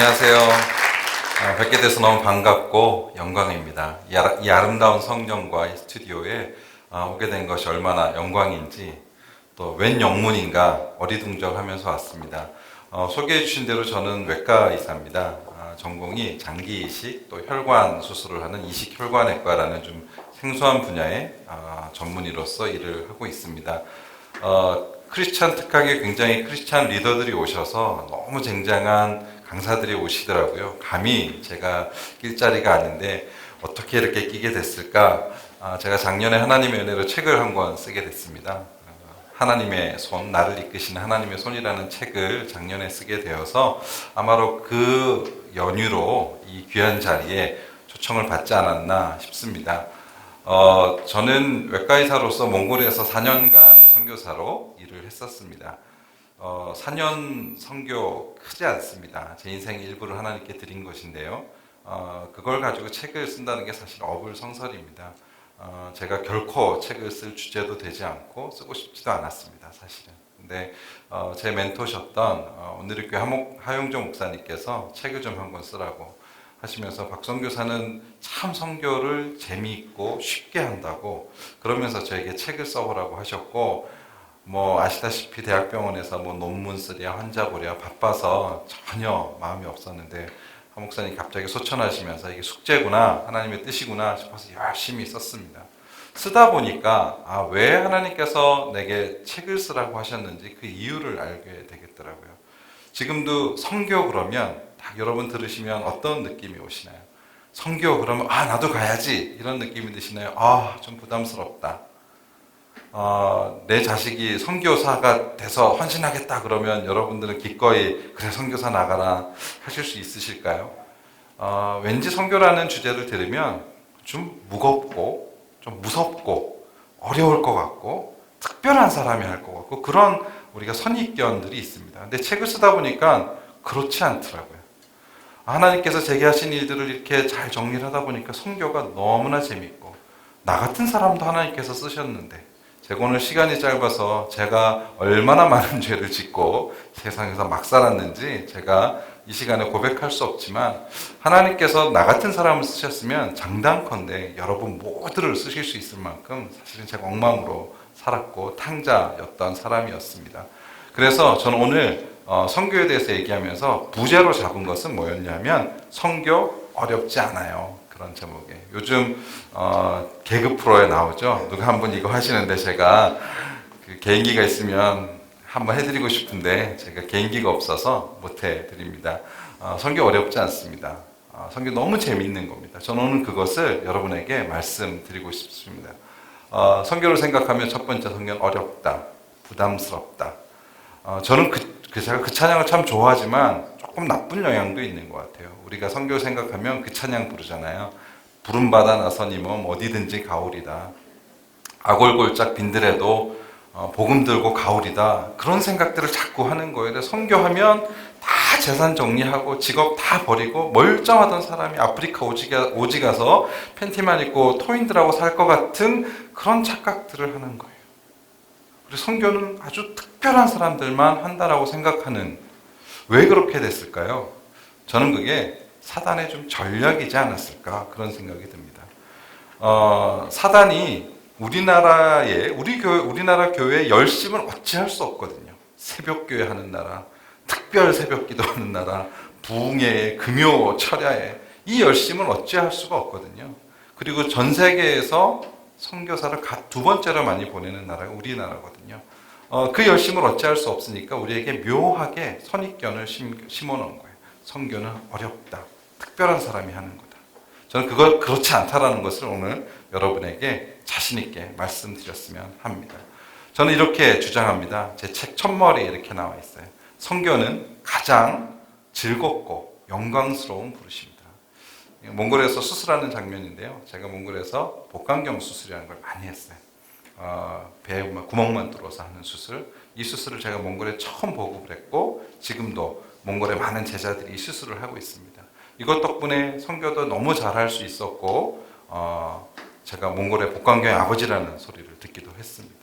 안녕하세요. 뵙게 돼서 너무 반갑고 영광입니다. 이 아름다운 성전과 이 스튜디오에 오게 된 것이 얼마나 영광인지 또 웬 영문인가 어리둥절하면서 왔습니다. 소개해 주신 대로 저는 외과 의사입니다. 전공이 장기 이식 또 혈관 수술을 하는 이식 혈관외과라는 좀 생소한 분야의 전문의로서 일을 하고 있습니다. 크리스찬 특학에 굉장히 크리스찬 리더들이 오셔서 너무 쟁쟁한 강사들이 오시더라고요. 감히 제가 낄 자리가 아닌데 어떻게 이렇게 끼게 됐을까? 제가 작년에 하나님의 은혜로 책을 한 권 쓰게 됐습니다. 하나님의 손, 나를 이끄시는 하나님의 손이라는 책을 작년에 쓰게 되어서 아마도 그 연유로 이 귀한 자리에 초청을 받지 않았나 싶습니다. 저는 외과의사로서 몽골에서 4년간 선교사로 일을 했었습니다. 4년 선교 크지 않습니다. 제 인생의 일부를 하나님께 드린 것인데요. 그걸 가지고 책을 쓴다는 게 사실 어불성설입니다. 제가 결코 책을 쓸 주제도 되지 않고 쓰고 싶지도 않았습니다. 사실은. 근데 제 멘토셨던 오늘의 교회 하용정 목사님께서 책을 좀 한 권 쓰라고 하시면서 박선교사는 참 선교를 재미있고 쉽게 한다고 그러면서 저에게 책을 써보라고 하셨고, 뭐 아시다시피 대학병원에서 뭐 논문 쓰랴 환자 보랴 바빠서 전혀 마음이 없었는데 한 목사님 갑자기 소천하시면서 이게 숙제구나 하나님의 뜻이구나 싶어서 열심히 썼습니다. 쓰다 보니까 왜 하나님께서 내게 책을 쓰라고 하셨는지 그 이유를 알게 되겠더라고요. 지금도 선교 그러면 딱 여러분 들으시면 어떤 느낌이 오시나요? 선교 그러면 나도 가야지 이런 느낌이 드시나요? 좀 부담스럽다. 내 자식이 선교사가 돼서 헌신하겠다 그러면 여러분들은 기꺼이 그래 선교사 나가라 하실 수 있으실까요? 왠지 선교라는 주제를 들으면 좀 무겁고 좀 무섭고 어려울 것 같고 특별한 사람이 할 것 같고 그런 우리가 선입견들이 있습니다. 근데 책을 쓰다 보니까 그렇지 않더라고요. 하나님께서 제게 하신 일들을 이렇게 잘 정리를 하다 보니까 선교가 너무나 재밌고 나 같은 사람도 하나님께서 쓰셨는데 제가 오늘 시간이 짧아서 제가 얼마나 많은 죄를 짓고 세상에서 막 살았는지 제가 이 시간에 고백할 수 없지만 하나님께서 나 같은 사람을 쓰셨으면 장단컨대 여러분 모두를 쓰실 수 있을 만큼 사실은 제가 엉망으로 살았고 탕자였던 사람이었습니다. 그래서 저는 오늘 선교에 대해서 얘기하면서 부제로 잡은 것은 뭐였냐면 선교 어렵지 않아요. 그런 제목에 요즘 개그 프로에 나오죠. 누가 한번 이거 하시는데 제가 그 개인기가 있으면 한번 해드리고 싶은데 제가 개인기가 없어서 못 해드립니다. 선교 어렵지 않습니다. 선교 너무 재미있는 겁니다. 저는 오늘 그것을 여러분에게 말씀드리고 싶습니다. 선교를 생각하면 첫 번째 선교는 어렵다, 부담스럽다. 저는 제가 그 찬양을 참 좋아하지만 조금 나쁜 영향도 있는 것 같아요. 우리가 선교 생각하면 그 찬양 부르잖아요. 부름받아 나서니 몸 어디든지 가오리다. 아골골짝 빈들에도 복음 들고 가오리다. 그런 생각들을 자꾸 하는 거예요. 선교하면 다 재산 정리하고 직업 다 버리고 멀쩡하던 사람이 아프리카 오지 가서 팬티만 입고 토인들하고 살 것 같은 그런 착각들을 하는 거예요. 그리고 선교는 아주 특별한 사람들만 한다라고 생각하는, 왜 그렇게 됐을까요? 저는 그게 사단의 좀 전략이지 않았을까 그런 생각이 듭니다. 사단이 우리나라 교회의 열심을 어찌할 수 없거든요. 새벽교회 하는 나라, 특별 새벽기도 하는 나라, 부흥회, 금요, 철야에 이 열심을 어찌할 수가 없거든요. 그리고 전 세계에서 선교사를 두 번째로 많이 보내는 나라가 우리나라거든요. 그 열심을 어찌할 수 없으니까 우리에게 묘하게 선입견을 심어놓은 거예요. 선교는 어렵다. 특별한 사람이 하는 거다. 저는 그걸 그렇지 않다라는 것을 오늘 여러분에게 자신 있게 말씀드렸으면 합니다. 저는 이렇게 주장합니다. 제 책 첫머리에 이렇게 나와 있어요. 선교는 가장 즐겁고 영광스러운 부르심이다. 몽골에서 수술하는 장면인데요. 제가 몽골에서 복강경 수술이라는 걸 많이 했어요. 배에 구멍만 뚫어서 하는 수술. 이 수술을 제가 몽골에 처음 보급을 했고 지금도 몽골의 많은 제자들이 이 수술을 하고 있습니다. 이것 덕분에 선교도 너무 잘할 수 있었고 제가 몽골의 복강경의 아버지라는 소리를 듣기도 했습니다.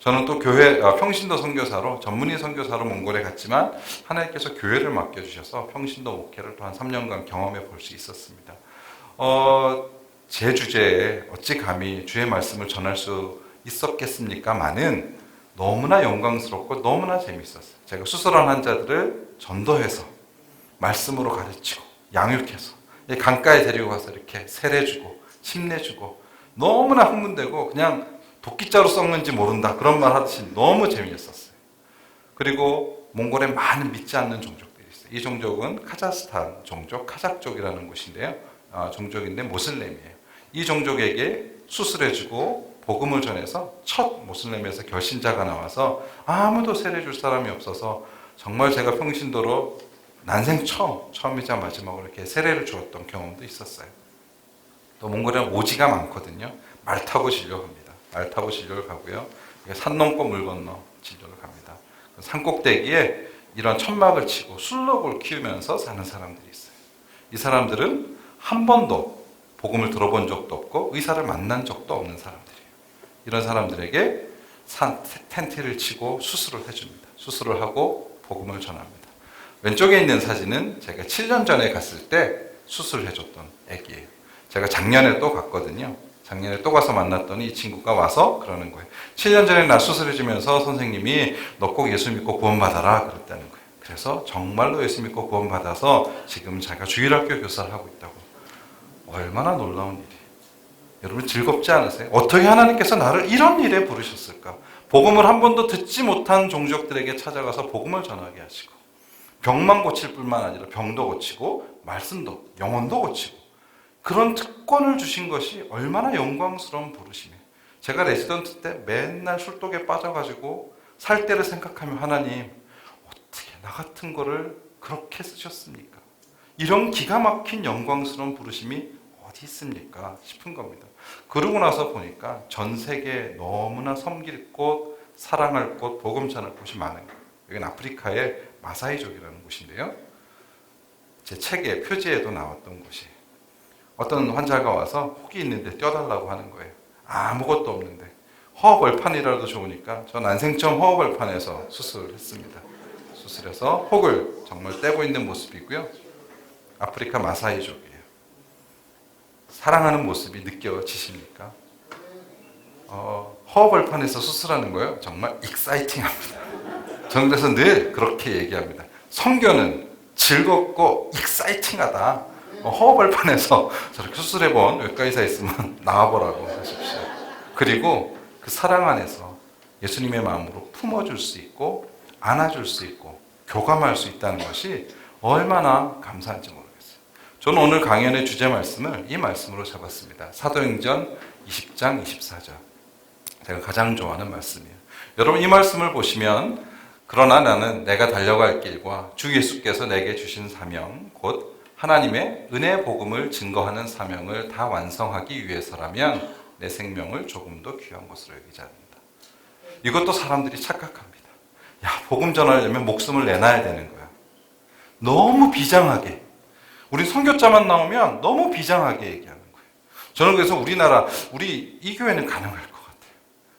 저는 또 교회 평신도 선교사로 전문의 선교사로 몽골에 갔지만 하나님께서 교회를 맡겨주셔서 평신도 목회를 또 한 3년간 경험해 볼 수 있었습니다. 제 주제에 어찌 감히 주의 말씀을 전할 수 있었겠습니까마는 너무나 영광스럽고 너무나 재밌었어요. 제가 수술한 환자들을 전도해서 말씀으로 가르치고 양육해서 강가에 데리고 가서 이렇게 세례주고 침례주고 너무나 흥분되고 그냥 도끼자루 썩는지 모른다 그런 말 하듯이 너무 재미있었어요. 그리고 몽골에 많은 믿지 않는 종족들이 있어요. 이 종족은 카자흐스탄 종족, 카자흐족이라는 곳인데요. 종족인데 모슬렘이에요. 이 종족에게 수술해주고 복음을 전해서 첫 모슬렘에서 결신자가 나와서 아무도 세례줄 사람이 없어서 정말 제가 평신도로 난생 처음이자 마지막으로 이렇게 세례를 주었던 경험도 있었어요. 또 몽골에는 오지가 많거든요. 말 타고 진료합니다. 말 타고 진료를 가고요. 산 넘고 물 건너 진료를 갑니다. 산 꼭대기에 이런 천막을 치고 술록을 키우면서 사는 사람들이 있어요. 이 사람들은 한 번도 복음을 들어본 적도 없고 의사를 만난 적도 없는 사람들이에요. 이런 사람들에게 텐트를 치고 수술을 해줍니다. 수술을 하고 복음을 전합니다. 왼쪽에 있는 사진은 제가 7년 전에 갔을 때 수술해줬던 애기예요. 제가 작년에 또 갔거든요. 작년에 또 가서 만났더니 이 친구가 와서 그러는 거예요. 7년 전에 나 수술해주면서 선생님이 너 꼭 예수 믿고 구원받아라 그랬다는 거예요. 그래서 정말로 예수 믿고 구원받아서 지금 자기가 주일학교 교사를 하고 있다고. 얼마나 놀라운 일이에요. 여러분 즐겁지 않으세요? 어떻게 하나님께서 나를 이런 일에 부르셨을까? 복음을 한 번도 듣지 못한 종족들에게 찾아가서 복음을 전하게 하시고 병만 고칠 뿐만 아니라 병도 고치고 말씀도 영혼도 고치고 그런 특권을 주신 것이 얼마나 영광스러운 부르심이에요. 제가 레지던트 때 맨날 술독에 빠져가지고 살 때를 생각하며 하나님 어떻게 나 같은 거를 그렇게 쓰셨습니까? 이런 기가 막힌 영광스러운 부르심이 어디 있습니까? 싶은 겁니다. 그러고 나서 보니까 전 세계에 너무나 섬길 곳, 사랑할 곳, 복음 전할 곳이 많은 거예요. 여기는 아프리카의 마사이족이라는 곳인데요. 제 책에 표지에도 나왔던 곳이에요. 어떤 환자가 와서 혹이 있는데 떼어달라고 하는 거예요. 아무것도 없는데 허허벌판이라도 좋으니까 전 난생 처음 허허벌판에서 수술을 했습니다. 수술해서 혹을 정말 떼고 있는 모습이고요. 아프리카 마사이족이에요. 사랑하는 모습이 느껴지십니까? 허허벌판에서 수술하는 거예요. 정말 익사이팅합니다. 저는 그래서 늘 그렇게 얘기합니다. 선교는 즐겁고 익사이팅하다. 허허벌판에서 저렇게 수술해본 외과의사 있으면 나와보라고 하십시오. 그리고 그 사랑 안에서 예수님의 마음으로 품어줄 수 있고 안아줄 수 있고 교감할 수 있다는 것이 얼마나 감사한지 모르겠어요. 저는 오늘 강연의 주제 말씀을 이 말씀으로 잡았습니다. 사도행전 20장 24절. 제가 가장 좋아하는 말씀이에요. 여러분 이 말씀을 보시면 그러나 나는 내가 달려갈 길과 주 예수께서 내게 주신 사명 곧 하나님의 은혜 복음을 증거하는 사명을 다 완성하기 위해서라면 내 생명을 조금도 귀한 것으로 여기지 않는다. 이것도 사람들이 착각합니다. 야, 복음 전하려면 목숨을 내놔야 되는 거야. 너무 비장하게. 우리 선교자만 나오면 너무 비장하게 얘기하는 거예요. 저는 그래서 우리 이 교회는 가능할 것 같아요.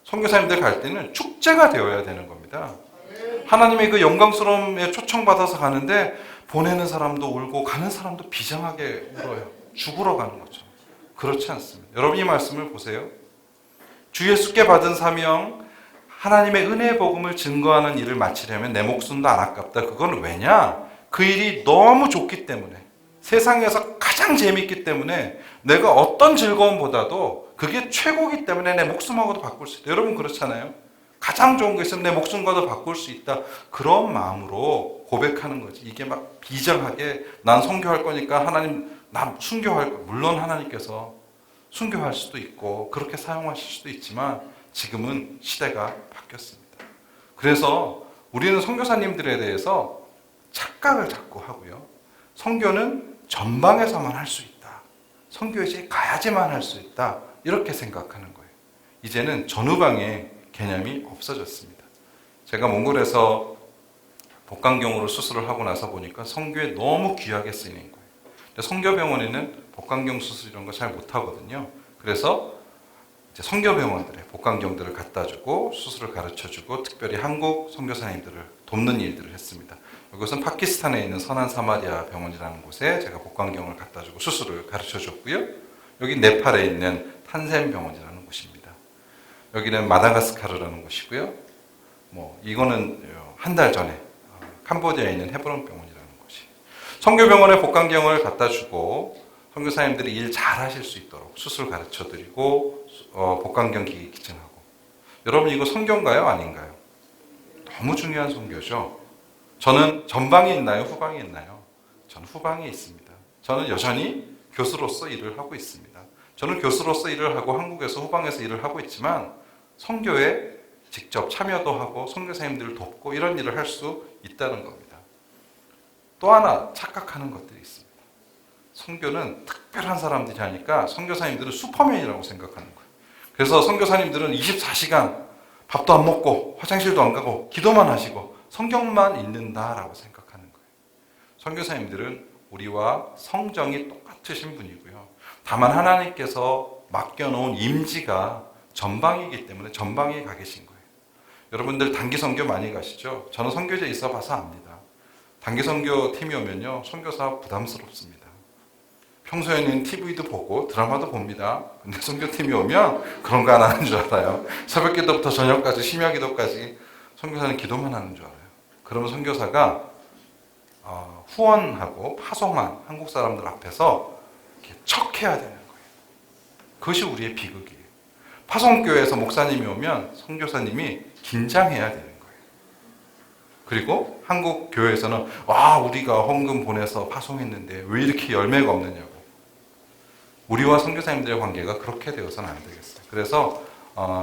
선교사님들 갈 때는 축제가 되어야 되는 겁니다. 하나님의 그 영광스러움에 초청받아서 가는데 보내는 사람도 울고 가는 사람도 비장하게 울어요. 죽으러 가는 거죠. 그렇지 않습니다. 여러분 이 말씀을 보세요. 주 예수께 받은 사명, 하나님의 은혜의 복음을 증거하는 일을 마치려면 내 목숨도 안 아깝다. 그건 왜냐? 그 일이 너무 좋기 때문에, 세상에서 가장 재미있기 때문에, 내가 어떤 즐거움보다도 그게 최고기 때문에 내 목숨하고도 바꿀 수 있다. 여러분 그렇잖아요. 가장 좋은 게 있으면 내 목숨과도 바꿀 수 있다. 그런 마음으로 고백하는 거지. 이게 막 비장하게 난 선교할 거니까 하나님 나 순교할 거. 물론 하나님께서 순교할 수도 있고 그렇게 사용하실 수도 있지만 지금은 시대가 바뀌었습니다. 그래서 우리는 선교사님들에 대해서 착각을 자꾸 하고요. 선교는 전방에서만 할 수 있다. 선교에 가야지만 할 수 있다. 이렇게 생각하는 거예요. 이제는 전후방에 개념이 없어졌습니다. 제가 몽골에서 복강경으로 수술을 하고 나서 보니까 선교에 너무 귀하게 쓰이는 거예요. 근데 선교병원에는 복강경 수술 이런 거 잘 못하거든요. 그래서 이제 선교병원들에 복강경들을 갖다 주고 수술을 가르쳐 주고 특별히 한국 선교사님들을 돕는 일들을 했습니다. 이것은 파키스탄에 있는 선한 사마리아 병원이라는 곳에 제가 복강경을 갖다 주고 수술을 가르쳐 줬고요. 여기 네팔에 있는 탄센 병원이라는 곳입니다. 여기는 마다가스카르라는 곳이고요. 이거는 한 달 전에 캄보디아에 있는 헤브론 병원이라는 곳이. 선교병원에 복강경을 갖다 주고 선교사님들이 일 잘 하실 수 있도록 수술 가르쳐 드리고 복강경 기기 기증하고. 여러분 이거 선교인가요? 아닌가요? 너무 중요한 선교죠. 저는 전방에 있나요? 후방에 있나요? 저는 후방에 있습니다. 저는 여전히 교수로서 일을 하고 있습니다. 저는 교수로서 일을 하고 한국에서 후방에서 일을 하고 있지만 선교에 직접 참여도 하고 선교사님들을 돕고 이런 일을 할 수 있다는 겁니다. 또 하나 착각하는 것들이 있습니다. 선교는 특별한 사람들이 하니까 선교사님들은 슈퍼맨이라고 생각하는 거예요. 그래서 선교사님들은 24시간 밥도 안 먹고 화장실도 안 가고 기도만 하시고 성경만 읽는다라고 생각하는 거예요. 선교사님들은 우리와 성정이 똑같으신 분이고요. 다만 하나님께서 맡겨놓은 임지가 전방이기 때문에 전방에 가 계신 거예요. 여러분들 단기 선교 많이 가시죠? 저는 선교지에 있어 봐서 압니다. 단기 선교 팀이 오면요, 선교사 부담스럽습니다. 평소에는 TV도 보고 드라마도 봅니다. 근데 선교팀이 오면 그런 거 안 하는 줄 알아요. 새벽 기도부터 저녁까지 심야 기도까지 선교사는 기도만 하는 줄 알아요. 그러면 선교사가 후원하고 파송한 한국 사람들 앞에서 이렇게 척해야 되는 거예요. 그것이 우리의 비극이에요. 파송교회에서 목사님이 오면 선교사님이 긴장해야 되는 거예요. 그리고 한국 교회에서는 우리가 헌금 보내서 파송했는데 왜 이렇게 열매가 없느냐고. 우리와 선교사님들의 관계가 그렇게 되어서는 안 되겠어요. 그래서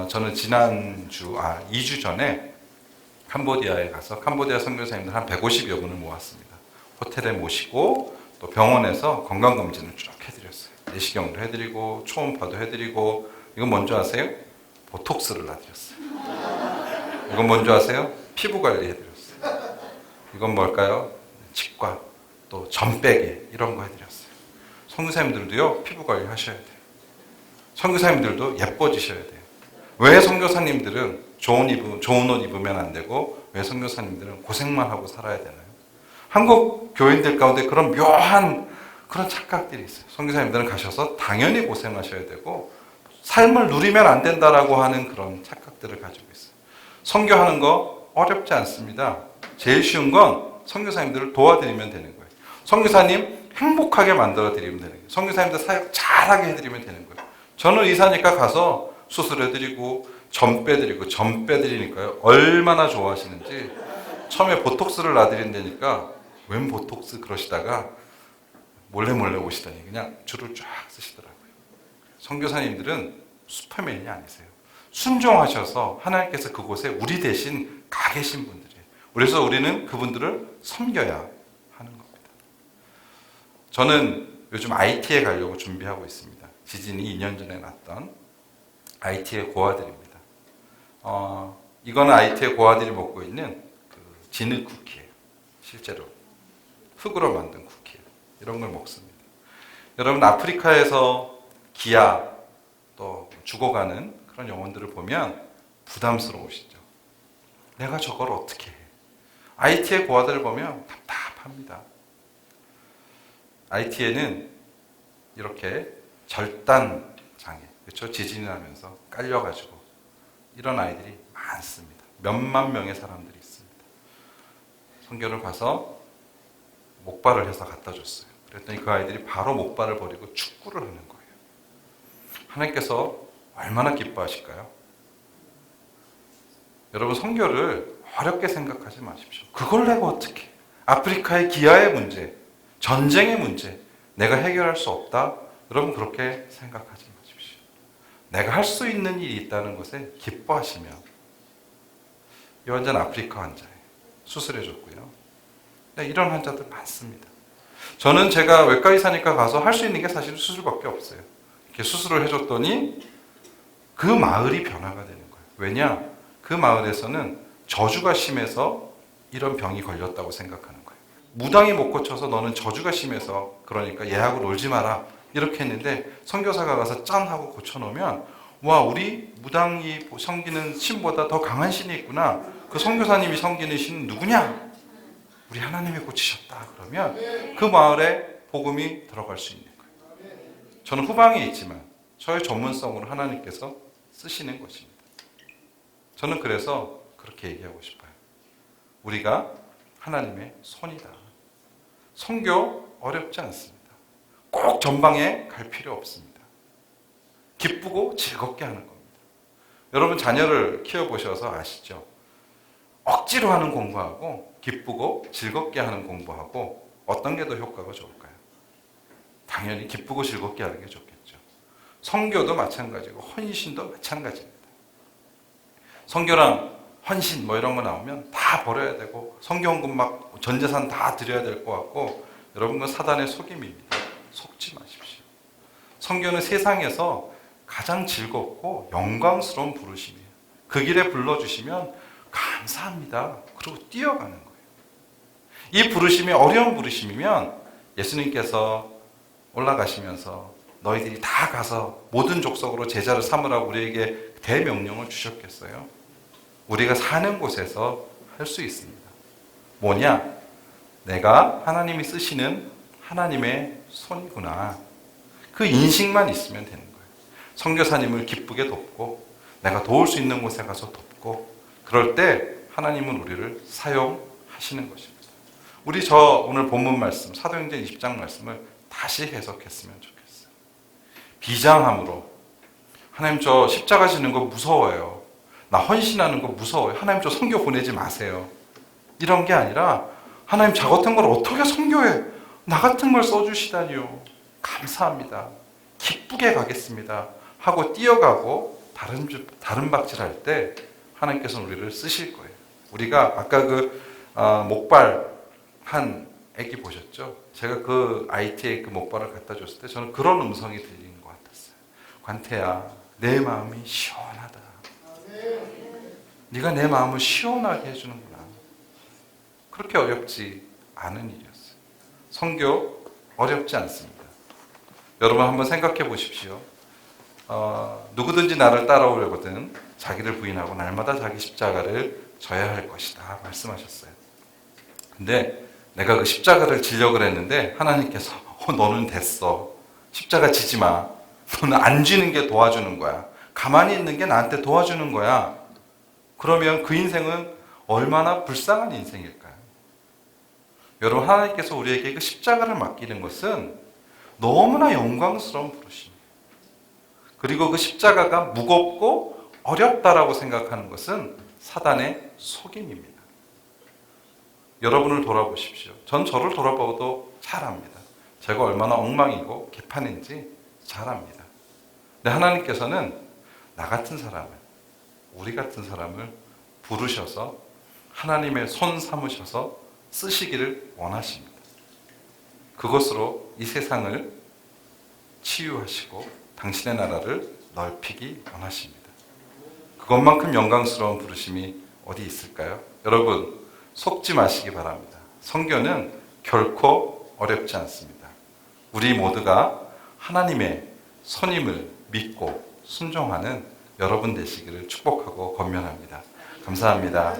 저는 지난주 2주 전에 캄보디아에 가서 캄보디아 선교사님들 한 150여 분을 모았습니다. 호텔에 모시고 또 병원에서 건강검진을 쭉 해드렸어요. 내시경도 해드리고 초음파도 해드리고. 이건 뭔지 아세요? 보톡스를 놔드렸어요. 이건 뭔지 아세요? 피부관리 해드렸어요. 이건 뭘까요? 치과, 또 점빼기 이런 거 해드렸어요. 선교사님들도요, 피부관리 하셔야 돼요. 선교사님들도 예뻐지셔야 돼요. 왜 선교사님들은 좋은 옷 입으면 안 되고 왜 선교사님들은 고생만 하고 살아야 되나요? 한국 교인들 가운데 그런 묘한 그런 착각들이 있어요. 선교사님들은 가셔서 당연히 고생하셔야 되고 삶을 누리면 안 된다라고 하는 그런 착각들을 가지고 있어요. 선교하는 거 어렵지 않습니다. 제일 쉬운 건 선교사님들을 도와드리면 되는 거예요. 선교사님 행복하게 만들어 드리면 되는 거예요. 선교사님들 사역 잘하게 해드리면 되는 거예요. 저는 의사니까 가서 수술해드리고 점 빼드리니까요. 얼마나 좋아하시는지. 처음에 보톡스를 놔드린다니까 웬 보톡스 그러시다가 몰래 오시더니 그냥 줄을 쫙 쓰시더라고요. 선교사님들은 슈퍼맨이 아니세요. 순종하셔서 하나님께서 그곳에 우리 대신 가 계신 분들이에요. 그래서 우리는 그분들을 섬겨야 하는 겁니다. 저는 요즘 IT에 가려고 준비하고 있습니다. 지진이 2년 전에 났던 IT의 고아들입니다. 이거는 IT의 고아들이 먹고 있는 그 진흙 쿠키예요. 실제로 흙으로 만든 쿠키예요. 이런 걸 먹습니다. 여러분 아프리카에서 기아 또 죽어가는 그런 영혼들을 보면 부담스러우시죠. 내가 저걸 어떻게 해? IT의 고아들을 보면 답답합니다. IT에는 이렇게 절단 장애, 그렇죠? 지진이 나면서 깔려가지고 이런 아이들이 많습니다. 몇만 명의 사람들이 있습니다. 선교를 가서 목발을 해서 갖다 줬어요. 그랬더니 그 아이들이 바로 목발을 버리고 축구를 하는 거예요. 하나님께서 얼마나 기뻐하실까요? 여러분 선교를 어렵게 생각하지 마십시오. 그걸 내가 어떻게 해? 아프리카의 기아의 문제, 전쟁의 문제 내가 해결할 수 없다? 여러분 그렇게 생각하지 마십시오. 내가 할 수 있는 일이 있다는 것에 기뻐하시면. 이 환자는 아프리카 환자예요. 수술해줬고요. 이런 환자들 많습니다. 저는 제가 외과 의사니까 가서 할 수 있는 게 사실 수술밖에 없어요. 이렇게 수술을 해줬더니 그 마을이 변화가 되는 거예요. 왜냐? 그 마을에서는 저주가 심해서 이런 병이 걸렸다고 생각하는 거예요. 무당이 못 고쳐서 너는 저주가 심해서 그러니까 얘하고 놀지 마라 이렇게 했는데 선교사가 가서 짠 하고 고쳐놓으면 와, 우리 무당이 섬기는 신보다 더 강한 신이 있구나. 그 선교사님이 섬기는 신은 누구냐? 우리 하나님이 고치셨다. 그러면 그 마을에 복음이 들어갈 수 있는 거예요. 저는 후방에 있지만 저의 전문성으로 하나님께서 쓰시는 것입니다. 저는 그래서 그렇게 얘기하고 싶어요. 우리가 하나님의 손이다. 선교 어렵지 않습니다. 꼭 전방에 갈 필요 없습니다. 기쁘고 즐겁게 하는 겁니다. 여러분 자녀를 키워보셔서 아시죠? 억지로 하는 공부하고 기쁘고 즐겁게 하는 공부하고 어떤 게 더 효과가 좋을까요? 당연히 기쁘고 즐겁게 하는 게 좋겠죠. 선교도 마찬가지고 헌신도 마찬가지입니다. 선교랑 헌신 뭐 이런 거 나오면 다 버려야 되고 선교헌금 막 전 재산 다 드려야 될 것 같고 여러분 건 사단의 속임입니다. 속지 마십시오. 선교는 세상에서 가장 즐겁고 영광스러운 부르심이에요. 그 길에 불러주시면 감사합니다. 그리고 뛰어가는 거예요. 이 부르심이 어려운 부르심이면 예수님께서 올라가시면서 너희들이 다 가서 모든 족속으로 제자를 삼으라고 우리에게 대명령을 주셨겠어요? 우리가 사는 곳에서 할 수 있습니다. 뭐냐? 내가 하나님이 쓰시는 하나님의 손이구나. 그 인식만 있으면 되는 거예요. 선교사님을 기쁘게 돕고 내가 도울 수 있는 곳에 가서 돕고 그럴 때 하나님은 우리를 사용하시는 것입니다. 우리 오늘 본문 말씀 사도행전 20장 말씀을 다시 해석했으면 좋겠어요. 비장함으로 하나님 저 십자가 지는 거 무서워요. 나 헌신하는 거 무서워요. 하나님 저 선교 보내지 마세요. 이런 게 아니라 하나님 저 같은 걸 어떻게 선교해? 나 같은 걸 써주시다니요. 감사합니다. 기쁘게 가겠습니다. 하고 뛰어가고 다른 박질할 때 하나님께서는 우리를 쓰실 거예요. 우리가 아까 목발 한 애기 보셨죠? 제가 그 IT에 그 목발을 갖다 줬을 때 저는 그런 음성이 들리는 것 같았어요. 관태야, 내 마음이 시원하다. 네가 내 마음을 시원하게 해주는구나. 그렇게 어렵지 않은 일이었어요. 선교 어렵지 않습니다. 여러분 한번 생각해 보십시오. 누구든지 나를 따라오려거든 자기를 부인하고 날마다 자기 십자가를 져야 할 것이다 말씀하셨어요. 근데 내가 그 십자가를 지려고 했는데 하나님께서 너는 됐어. 십자가 지지 마. 너는 안 지는 게 도와주는 거야. 가만히 있는 게 나한테 도와주는 거야. 그러면 그 인생은 얼마나 불쌍한 인생일까요? 여러분 하나님께서 우리에게 그 십자가를 맡기는 것은 너무나 영광스러운 부르심이에요. 그리고 그 십자가가 무겁고 어렵다라고 생각하는 것은 사단의 속임입니다. 여러분을 돌아보십시오. 전 저를 돌아봐도 잘 압니다. 제가 얼마나 엉망이고 개판인지 잘 압니다. 근데 하나님께서는 나 같은 사람을, 우리 같은 사람을 부르셔서 하나님의 손 삼으셔서 쓰시기를 원하십니다. 그것으로 이 세상을 치유하시고 당신의 나라를 넓히기 원하십니다. 그것만큼 영광스러운 부르심이 어디 있을까요? 여러분 속지 마시기 바랍니다. 선교는 결코 어렵지 않습니다. 우리 모두가 하나님의 선임을 믿고 순종하는 여러분 되시기를 축복하고 권면합니다. 감사합니다.